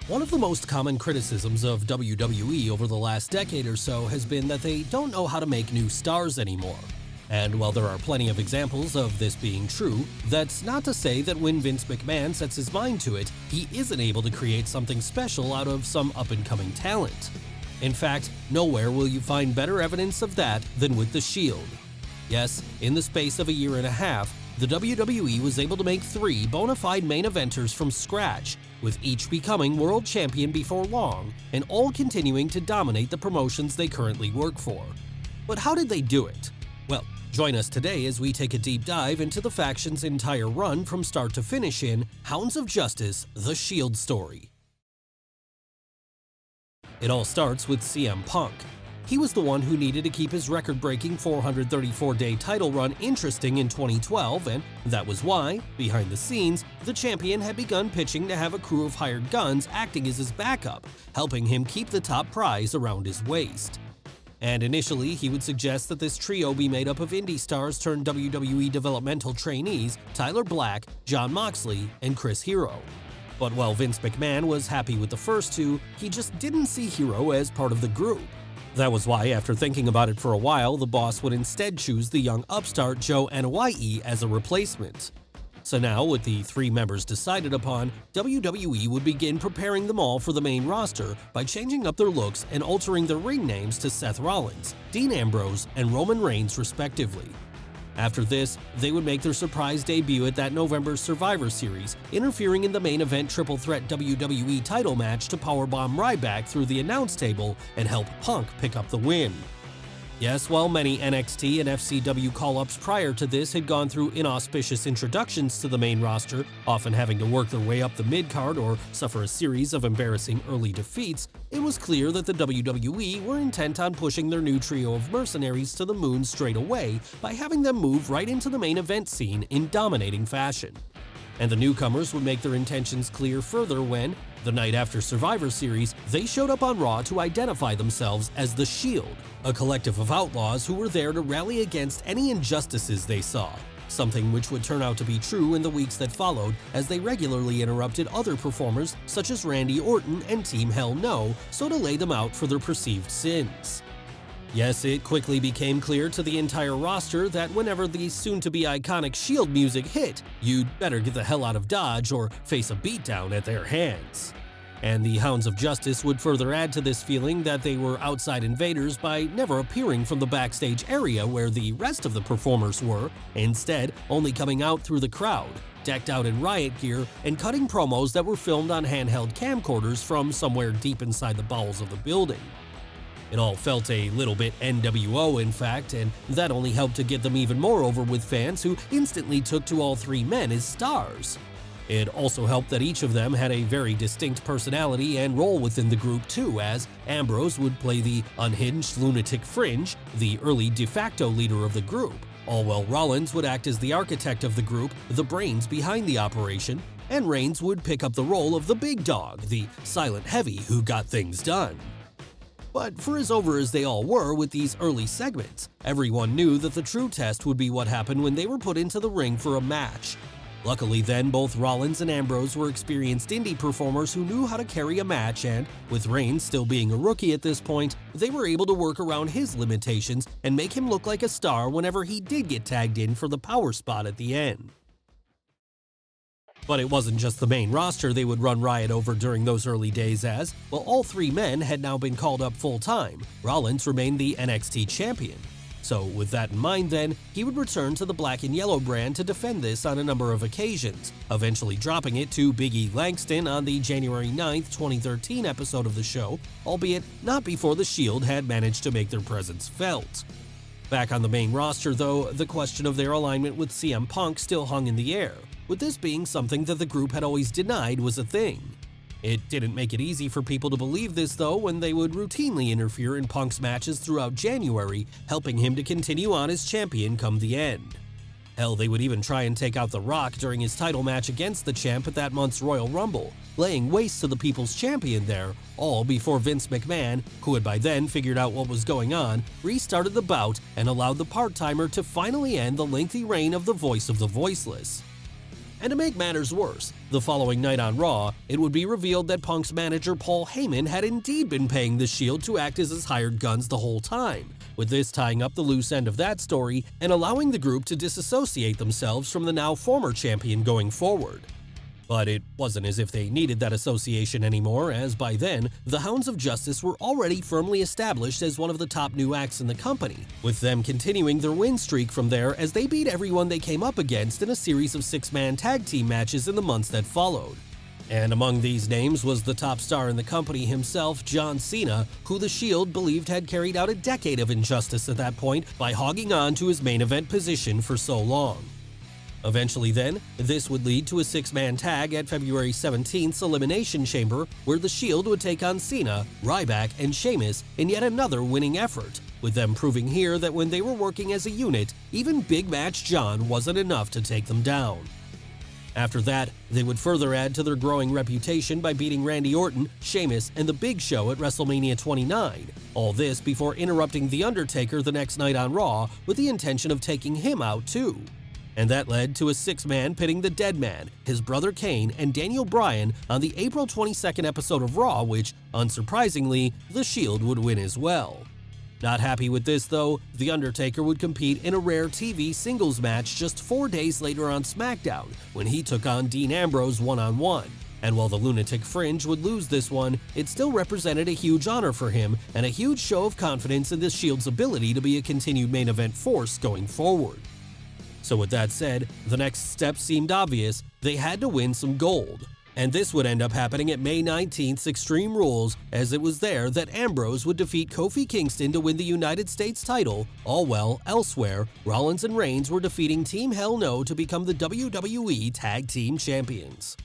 One of the most common criticisms of WWE over the last decade or so has been that they don't know how to make new stars anymore. And while there are plenty of examples of this being true, that's not to say that when Vince McMahon sets his mind to it, he isn't able to create something special out of some up-and-coming talent. In fact, nowhere will you find better evidence of that than with The Shield. Yes, in the space of a year and a half, the WWE was able to make 3 bona fide main eventers from scratch, with each becoming world champion before long, and all continuing to dominate the promotions they currently work for. But how did they do it? Well, join us today as we take a deep dive into the faction's entire run from start to finish in Hounds of Justice: The Shield Story. It all starts with CM Punk. He was the one who needed to keep his record-breaking 434-day title run interesting in 2012, and that was why, behind the scenes, the champion had begun pitching to have a crew of hired guns acting as his backup, helping him keep the top prize around his waist. And initially, he would suggest that this trio be made up of indie stars turned WWE developmental trainees Tyler Black, Jon Moxley, and Chris Hero. But while Vince McMahon was happy with the first two, he just didn't see Hero as part of the group. That was why, after thinking about it for a while, the boss would instead choose the young upstart Joe Anoa'i as a replacement. So now, with the 3 members decided upon, WWE would begin preparing them all for the main roster by changing up their looks and altering their ring names to Seth Rollins, Dean Ambrose, and Roman Reigns respectively. After this, they would make their surprise debut at that November's Survivor Series, interfering in the main event triple threat WWE title match to powerbomb Ryback through the announce table and help Punk pick up the win. Yes, while many NXT and FCW call-ups prior to this had gone through inauspicious introductions to the main roster, often having to work their way up the mid-card or suffer a series of embarrassing early defeats, it was clear that the WWE were intent on pushing their new trio of mercenaries to the moon straight away by having them move right into the main event scene in dominating fashion. And the newcomers would make their intentions clear further when, the night after Survivor Series, they showed up on Raw to identify themselves as The Shield, a collective of outlaws who were there to rally against any injustices they saw, something which would turn out to be true in the weeks that followed as they regularly interrupted other performers such as Randy Orton and Team Hell No, so to lay them out for their perceived sins. Yes, it quickly became clear to the entire roster that whenever the soon-to-be iconic Shield music hit, you'd better get the hell out of Dodge or face a beatdown at their hands. And the Hounds of Justice would further add to this feeling that they were outside invaders by never appearing from the backstage area where the rest of the performers were, instead only coming out through the crowd, decked out in riot gear and cutting promos that were filmed on handheld camcorders from somewhere deep inside the bowels of the building. It all felt a little bit NWO, in fact, and that only helped to get them even more over with fans who instantly took to all 3 men as stars. It also helped that each of them had a very distinct personality and role within the group too, as Ambrose would play the unhinged lunatic Fringe, the early de facto leader of the group, all while Rollins would act as the architect of the group, the brains behind the operation, and Reigns would pick up the role of the big dog, the silent heavy who got things done. But for as over as they all were with these early segments, everyone knew that the true test would be what happened when they were put into the ring for a match. Luckily then, both Rollins and Ambrose were experienced indie performers who knew how to carry a match, and with Reigns still being a rookie at this point, they were able to work around his limitations and make him look like a star whenever he did get tagged in for the power spot at the end. But it wasn't just the main roster they would run riot over during those early days as, while all 3 men had now been called up full-time, Rollins remained the NXT champion. So with that in mind then, he would return to the black and yellow brand to defend this on a number of occasions, eventually dropping it to Big E Langston on the January 9th, 2013 episode of the show, albeit not before the Shield had managed to make their presence felt. Back on the main roster though, the question of their alignment with CM Punk still hung in the air, with this being something that the group had always denied was a thing. It didn't make it easy for people to believe this though when they would routinely interfere in Punk's matches throughout January, helping him to continue on as champion come the end. Hell, they would even try and take out The Rock during his title match against the champ at that month's Royal Rumble, laying waste to the People's Champion there, all before Vince McMahon, who had by then figured out what was going on, restarted the bout and allowed the part-timer to finally end the lengthy reign of the Voice of the Voiceless. And to make matters worse, the following night on Raw, it would be revealed that Punk's manager Paul Heyman had indeed been paying the Shield to act as his hired guns the whole time, with this tying up the loose end of that story and allowing the group to disassociate themselves from the now former champion going forward. But it wasn't as if they needed that association anymore, as by then, the Hounds of Justice were already firmly established as one of the top new acts in the company, with them continuing their win streak from there as they beat everyone they came up against in a series of six-man tag team matches in the months that followed. And among these names was the top star in the company himself, John Cena, who the Shield believed had carried out a decade of injustice at that point by hogging on to his main event position for so long. Eventually then, this would lead to a six-man tag at February 17th's Elimination Chamber, where the Shield would take on Cena, Ryback, and Sheamus in yet another winning effort, with them proving here that when they were working as a unit, even Big Match John wasn't enough to take them down. After that, they would further add to their growing reputation by beating Randy Orton, Sheamus, and The Big Show at WrestleMania 29, all this before interrupting The Undertaker the next night on Raw with the intention of taking him out too. And that led to a six-man pitting the Dead Man, his brother Kane, and Daniel Bryan on the April 22nd episode of Raw, which, unsurprisingly, the Shield would win as well. Not happy with this though, The Undertaker would compete in a rare TV singles match just 4 days later on SmackDown, when he took on Dean Ambrose one-on-one. And while the Lunatic Fringe would lose this one, it still represented a huge honor for him and a huge show of confidence in the Shield's ability to be a continued main event force going forward. So with that said, the next step seemed obvious: they had to win some gold. And this would end up happening at May 19th's Extreme Rules, as it was there that Ambrose would defeat Kofi Kingston to win the United States title. All well, elsewhere, Rollins and Reigns were defeating Team Hell No to become the WWE Tag Team Champions.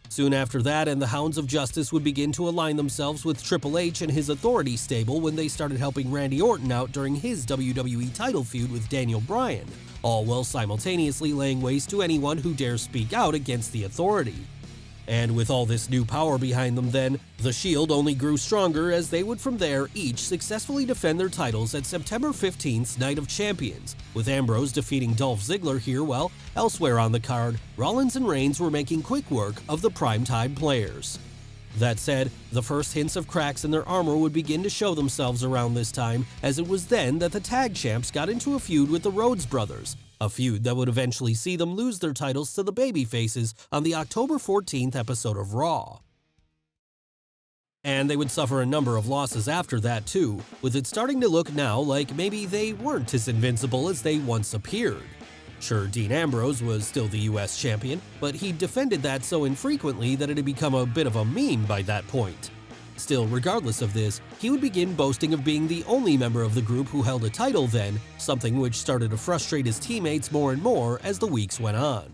Soon after that, and the Hounds of Justice would begin to align themselves with Triple H and his Authority stable when they started helping Randy Orton out during his WWE title feud with Daniel Bryan, all while simultaneously laying waste to anyone who dares speak out against the Authority. And with all this new power behind them then, the Shield only grew stronger as they would from there each successfully defend their titles at September 15th's Night of Champions, with Ambrose defeating Dolph Ziggler here, while elsewhere on the card, Rollins and Reigns were making quick work of the primetime players. That said, the first hints of cracks in their armor would begin to show themselves around this time, as it was then that the tag champs got into a feud with the Rhodes brothers, a feud that would eventually see them lose their titles to the babyfaces on the October 14th episode of Raw. And they would suffer a number of losses after that too, with it starting to look now like maybe they weren't as invincible as they once appeared. Sure, Dean Ambrose was still the US champion, but he defended that so infrequently that it had become a bit of a meme by that point. Still, regardless of this, he would begin boasting of being the only member of the group who held a title then, something which started to frustrate his teammates more and more as the weeks went on.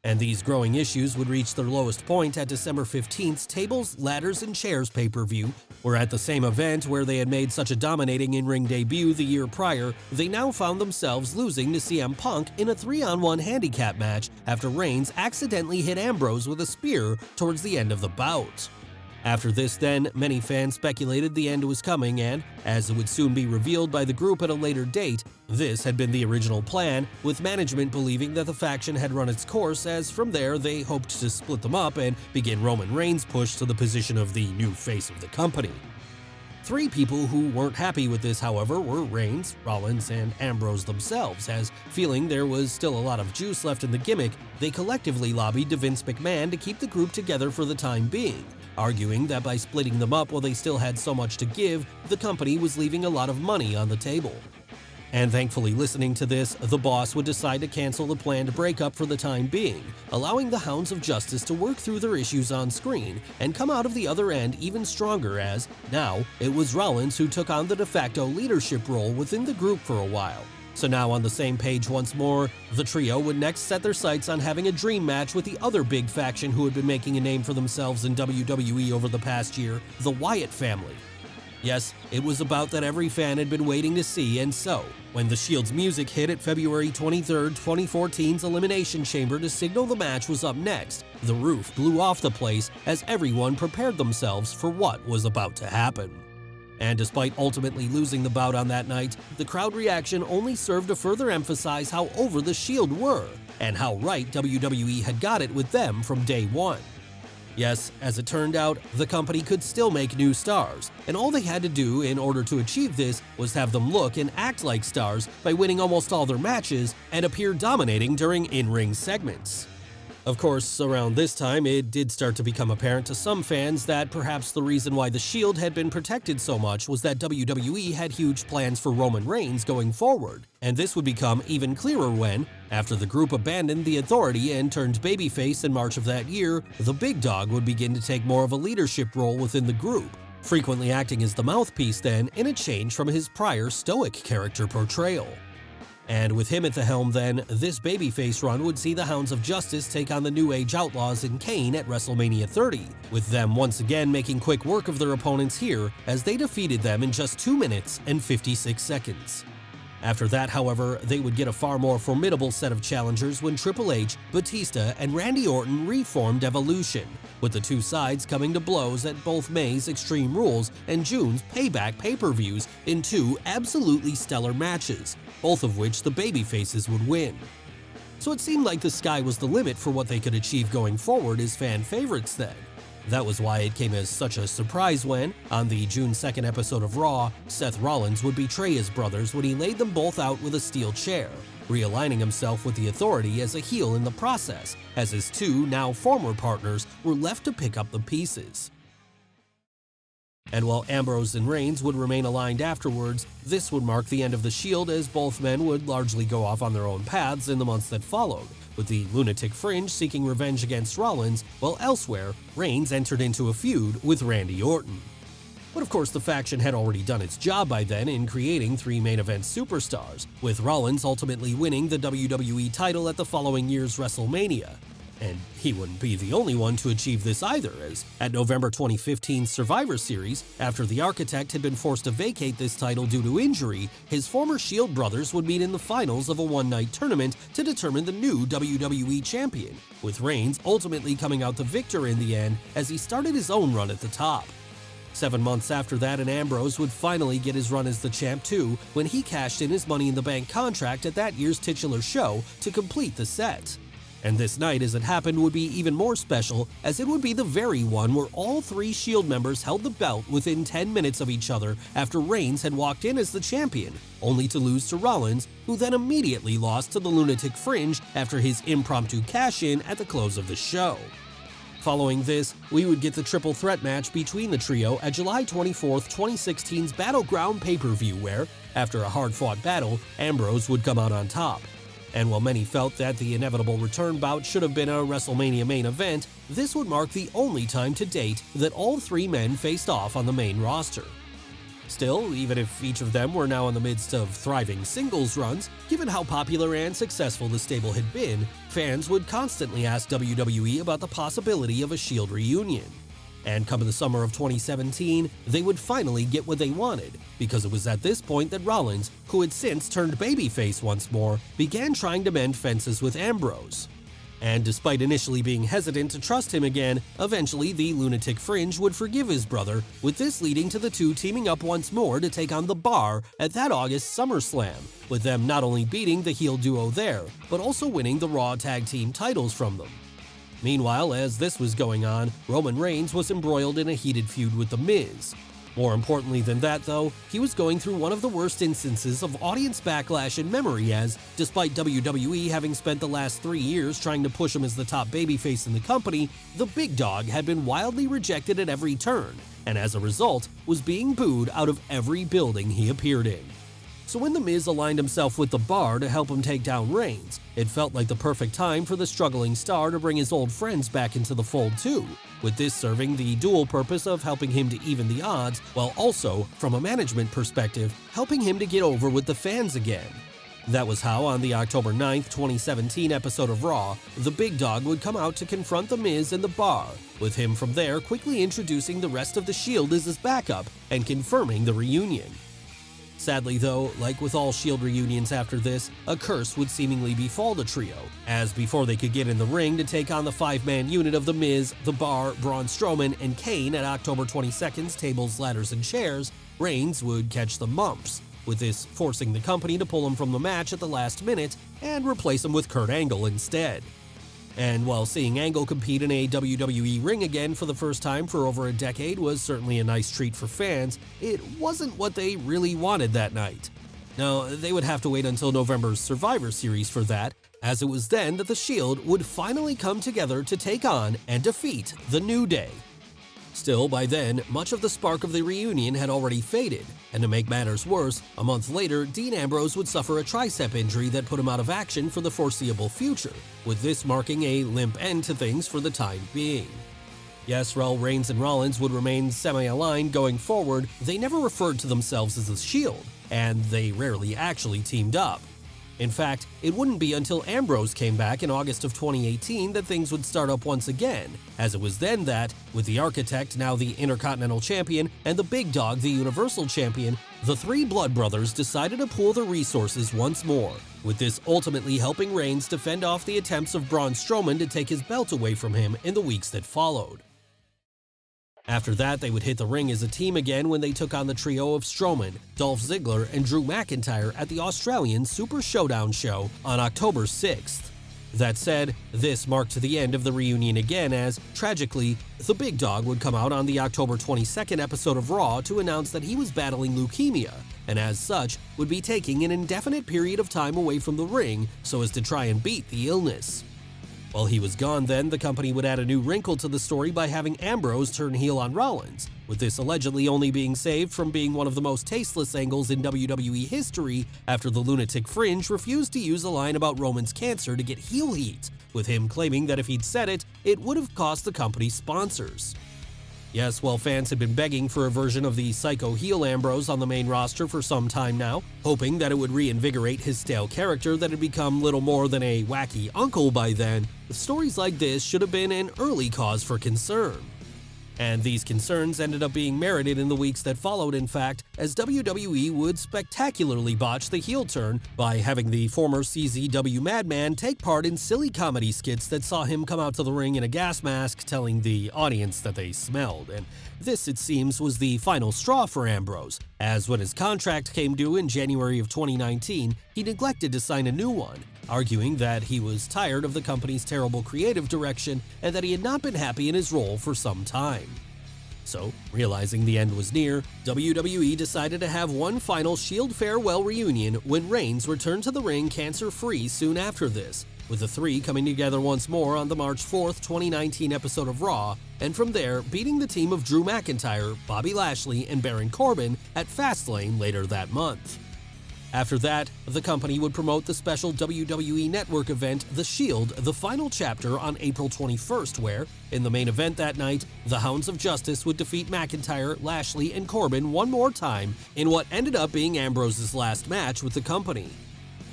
And these growing issues would reach their lowest point at December 15th's Tables, Ladders, and Chairs pay-per-view, where at the same event where they had made such a dominating in-ring debut the year prior, they now found themselves losing to CM Punk in a 3-on-1 handicap match after Reigns accidentally hit Ambrose with a spear towards the end of the bout. After this then, many fans speculated the end was coming and, as it would soon be revealed by the group at a later date, this had been the original plan, with management believing that the faction had run its course, as from there they hoped to split them up and begin Roman Reigns' push to the position of the new face of the company. 3 people who weren't happy with this, however, were Reigns, Rollins, and Ambrose themselves, as, feeling there was still a lot of juice left in the gimmick, they collectively lobbied to Vince McMahon to keep the group together for the time being, arguing that by splitting them up while they still had so much to give, the company was leaving a lot of money on the table. And thankfully, listening to this, the boss would decide to cancel the planned breakup for the time being, allowing the Hounds of Justice to work through their issues on screen and come out of the other end even stronger, as, now, it was Rollins who took on the de facto leadership role within the group for a while. So now on the same page once more, the trio would next set their sights on having a dream match with the other big faction who had been making a name for themselves in WWE over the past year, the Wyatt family. Yes, it was a bout that every fan had been waiting to see, and so, when the Shield's music hit at February 23, 2014's Elimination Chamber to signal the match was up next, the roof blew off the place as everyone prepared themselves for what was about to happen. And despite ultimately losing the bout on that night, the crowd reaction only served to further emphasize how over the Shield were, and how right WWE had got it with them from day one. Yes, as it turned out, the company could still make new stars, and all they had to do in order to achieve this was have them look and act like stars by winning almost all their matches and appear dominating during in-ring segments. Of course, around this time, it did start to become apparent to some fans that perhaps the reason why the Shield had been protected so much was that WWE had huge plans for Roman Reigns going forward, and this would become even clearer when, after the group abandoned the Authority and turned babyface in March of that year, the Big Dog would begin to take more of a leadership role within the group, frequently acting as the mouthpiece then in a change from his prior stoic character portrayal. And with him at the helm then, this babyface run would see the Hounds of Justice take on the New Age Outlaws and Kane at WrestleMania 30, with them once again making quick work of their opponents here as they defeated them in just 2 minutes and 56 seconds. After that, however, they would get a far more formidable set of challengers when Triple H, Batista, and Randy Orton reformed Evolution, with the two sides coming to blows at both May's Extreme Rules and June's Payback pay-per-views in 2 absolutely stellar matches, both of which the babyfaces would win. So it seemed like the sky was the limit for what they could achieve going forward as fan favorites then. That was why it came as such a surprise when, on the June 2nd episode of Raw, Seth Rollins would betray his brothers when he laid them both out with a steel chair, realigning himself with the Authority as a heel in the process, as his 2 now former partners were left to pick up the pieces. And while Ambrose and Reigns would remain aligned afterwards, this would mark the end of the Shield as both men would largely go off on their own paths in the months that followed, with the Lunatic Fringe seeking revenge against Rollins, while elsewhere, Reigns entered into a feud with Randy Orton. But of course, the faction had already done its job by then in creating 3 main event superstars, with Rollins ultimately winning the WWE title at the following year's WrestleMania. And he wouldn't be the only one to achieve this either, as at November 2015's Survivor Series, after the Architect had been forced to vacate this title due to injury, his former Shield brothers would meet in the finals of a one-night tournament to determine the new WWE champion, with Reigns ultimately coming out the victor in the end as he started his own run at the top. 7 months after that, and Ambrose would finally get his run as the champ too, when he cashed in his Money in the Bank contract at that year's titular show to complete the set. And this night, as it happened, would be even more special, as it would be the very one where all 3 Shield members held the belt within 10 minutes of each other after Reigns had walked in as the champion, only to lose to Rollins, who then immediately lost to the Lunatic Fringe after his impromptu cash-in at the close of the show. Following this, we would get the triple threat match between the trio at July 24, 2016's Battleground pay-per-view where, after a hard-fought battle, Ambrose would come out on top. And while many felt that the inevitable return bout should have been a WrestleMania main event, this would mark the only time to date that all 3 men faced off on the main roster. Still, even if each of them were now in the midst of thriving singles runs, given how popular and successful the stable had been, fans would constantly ask WWE about the possibility of a Shield reunion. And come the summer of 2017, they would finally get what they wanted, because it was at this point that Rollins, who had since turned babyface once more, began trying to mend fences with Ambrose. And despite initially being hesitant to trust him again, eventually the Lunatic Fringe would forgive his brother, with this leading to the 2 teaming up once more to take on The Bar at that August SummerSlam, with them not only beating the heel duo there, but also winning the Raw Tag Team titles from them. Meanwhile, as this was going on, Roman Reigns was embroiled in a heated feud with The Miz. More importantly than that, though, he was going through one of the worst instances of audience backlash in memory as, despite WWE having spent the last 3 years trying to push him as the top babyface in the company, the Big Dog had been wildly rejected at every turn, and as a result, was being booed out of every building he appeared in. So when The Miz aligned himself with The Bar to help him take down Reigns, it felt like the perfect time for the struggling star to bring his old friends back into the fold too, with this serving the dual purpose of helping him to even the odds, while also, from a management perspective, helping him to get over with the fans again. That was how, on the October 9th, 2017 episode of Raw, the Big Dog would come out to confront The Miz and The Bar, with him from there quickly introducing the rest of the Shield as his backup and confirming the reunion. Sadly though, like with all Shield reunions after this, a curse would seemingly befall the trio, as before they could get in the ring to take on the five-man unit of The Miz, The Bar, Braun Strowman, and Kane at October 22nd's Tables, Ladders, and Chairs, Reigns would catch the mumps, with this forcing the company to pull him from the match at the last minute and replace him with Kurt Angle instead. And while seeing Angle compete in a WWE ring again for the first time for over a decade was certainly a nice treat for fans, it wasn't what they really wanted that night. No, they would have to wait until November's Survivor Series for that, as it was then that the Shield would finally come together to take on and defeat The New Day. Still, by then, much of the spark of the reunion had already faded, and to make matters worse, a month later, Dean Ambrose would suffer a tricep injury that put him out of action for the foreseeable future, with this marking a limp end to things for the time being. Yes, while Reigns and Rollins would remain semi-aligned going forward, they never referred to themselves as the Shield, and they rarely actually teamed up. In fact, it wouldn't be until Ambrose came back in August of 2018 that things would start up once again, as it was then that, with the Architect now the Intercontinental Champion and the Big Dog the Universal Champion, the three Blood Brothers decided to pool their resources once more, with this ultimately helping Reigns to fend off the attempts of Braun Strowman to take his belt away from him in the weeks that followed. After that, they would hit the ring as a team again when they took on the trio of Strowman, Dolph Ziggler, and Drew McIntyre at the Australian Super Showdown show on October 6th. That said, this marked the end of the reunion again as, tragically, the Big Dog would come out on the October 22nd episode of Raw to announce that he was battling leukemia, and as such, would be taking an indefinite period of time away from the ring so as to try and beat the illness. While he was gone then, the company would add a new wrinkle to the story by having Ambrose turn heel on Rollins, with this allegedly only being saved from being one of the most tasteless angles in WWE history after the Lunatic Fringe refused to use a line about Roman's cancer to get heel heat, with him claiming that if he'd said it, it would have cost the company sponsors. Yes, while fans had been begging for a version of the psycho heel Ambrose on the main roster for some time now, hoping that it would reinvigorate his stale character that had become little more than a wacky uncle by then, stories like this should have been an early cause for concern. And these concerns ended up being merited in the weeks that followed, in fact, as WWE would spectacularly botch the heel turn by having the former CZW Madman take part in silly comedy skits that saw him come out to the ring in a gas mask telling the audience that they smelled. And this, it seems, was the final straw for Ambrose, as when his contract came due in January of 2019, he neglected to sign a new one, arguing that he was tired of the company's terrible creative direction and that he had not been happy in his role for some time. So, realizing the end was near, WWE decided to have one final Shield farewell reunion when Reigns returned to the ring cancer-free soon after this, with the three coming together once more on the March 4th, 2019 episode of Raw, and from there beating the team of Drew McIntyre, Bobby Lashley, and Baron Corbin at Fastlane later that month. After that, the company would promote the special WWE Network event The Shield, The Final Chapter on April 21st where, in the main event that night, the Hounds of Justice would defeat McIntyre, Lashley, and Corbin one more time in what ended up being Ambrose's last match with the company.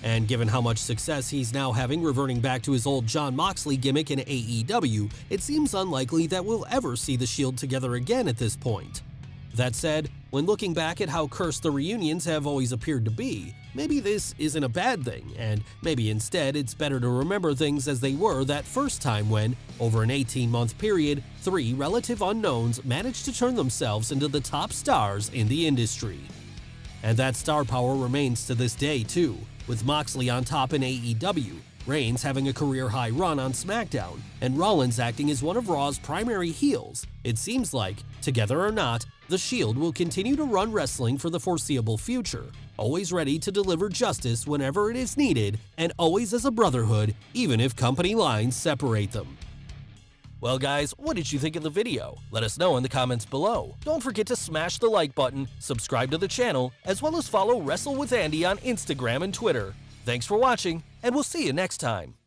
And given how much success he's now having reverting back to his old Jon Moxley gimmick in AEW, it seems unlikely that we'll ever see the Shield together again at this point. That said, when looking back at how cursed the reunions have always appeared to be, maybe this isn't a bad thing, and maybe instead it's better to remember things as they were that first time when, over an 18-month period, three relative unknowns managed to turn themselves into the top stars in the industry. And that star power remains to this day too, with Moxley on top in AEW, Reigns having a career-high run on SmackDown, and Rollins acting as one of Raw's primary heels. It seems like, together or not, the Shield will continue to run wrestling for the foreseeable future, always ready to deliver justice whenever it is needed, and always as a brotherhood, even if company lines separate them. Well guys, what did you think of the video? Let us know in the comments below. Don't forget to smash the like button, subscribe to the channel, as well as follow Wrestle with Andy on Instagram and Twitter. Thanks for watching, and we'll see you next time.